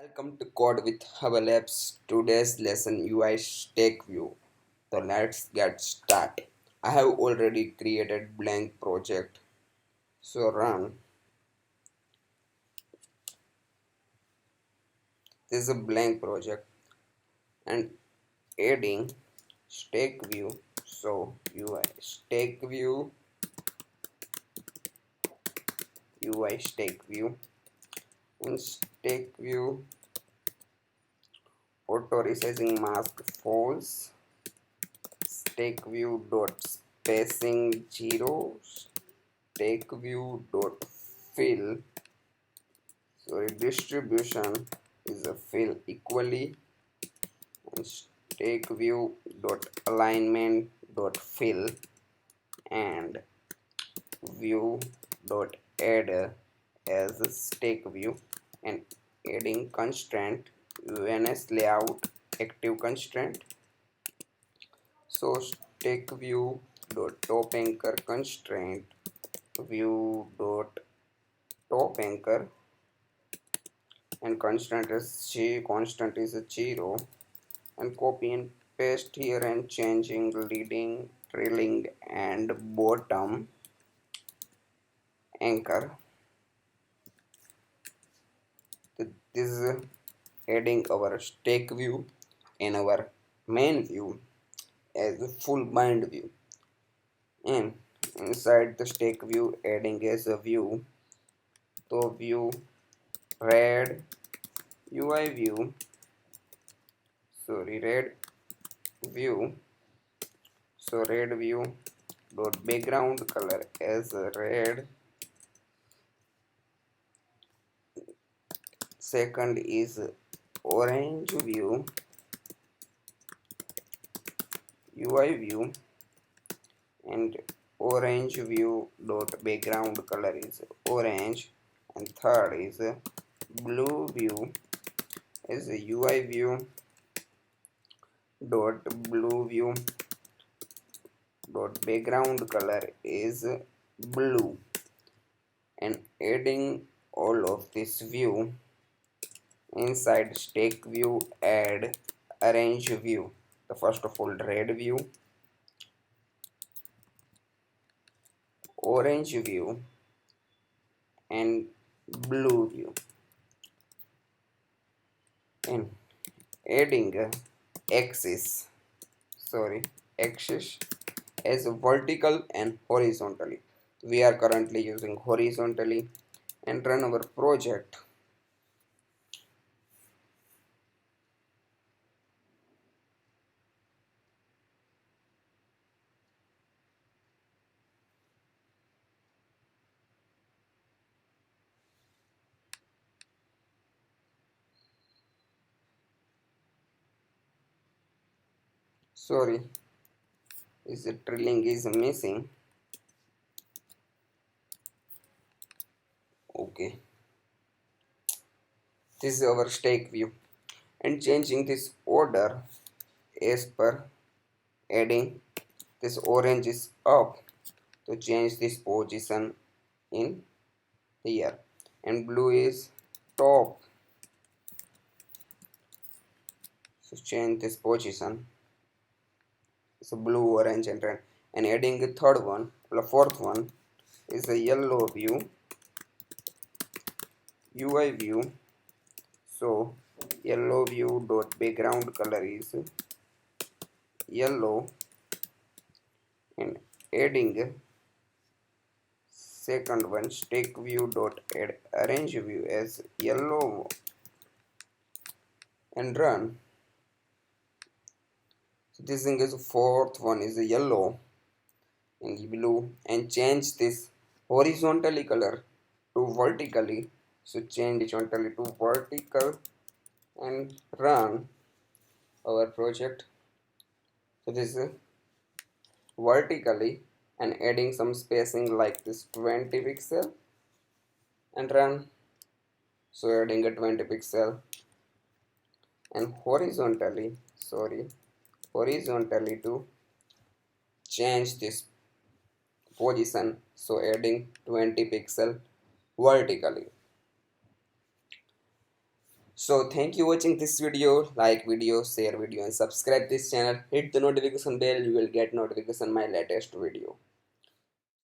Welcome to Code with Hubble Labs. Today's lesson UIStackView. So let's get started. I have already created blank project. So run. This is a blank project and adding stack view. So UIStackView, UIStackView, and stack view auto resizing mask false. Stack view dot spacing 0. Stack view dot fill. So distribution is a fill equally, and stack view dot alignment dot fill, and view dot add as a stack view, and adding constraint UNS layout active constraint. So stack view dot top anchor constraint view dot top anchor, and constant is a 0, and copy and paste here and changing leading, trailing and bottom anchor. This is adding our stack view in our main view as a full bind view, and inside the stack view adding as a view, so view red UI view, red view, so red view dot background color as a red. Second is orange view UI view, and orange view dot background color is orange. And third is blue view is a UI view dot blue view dot background color is blue, and adding all of this view inside stack view add orange view. The first of all red view, orange view and blue view, and adding axis as vertical and horizontally. We are currently using horizontally, and run our project. Sorry, is the trailing is missing. Okay, this is our stack view, and changing this order as per adding this orange is up to change this position in here, and blue is top, so change this position. So blue, orange and red, and adding the third one, the fourth one is a yellow view UI view. So yellow view dot background color is yellow, and adding second one stack view dot add orange view as yellow, and run. So this thing is fourth one is a yellow and blue, and change this horizontally color to vertically. So change horizontally to vertical and run our project. So this is vertically, and adding some spacing like this 20 pixel, and run. So adding a 20 pixel, and horizontally to change this position, so adding 20 pixel vertically. So thank you watching this video. Like video, share video and subscribe this channel. Hit the notification bell, you will get notification my latest video.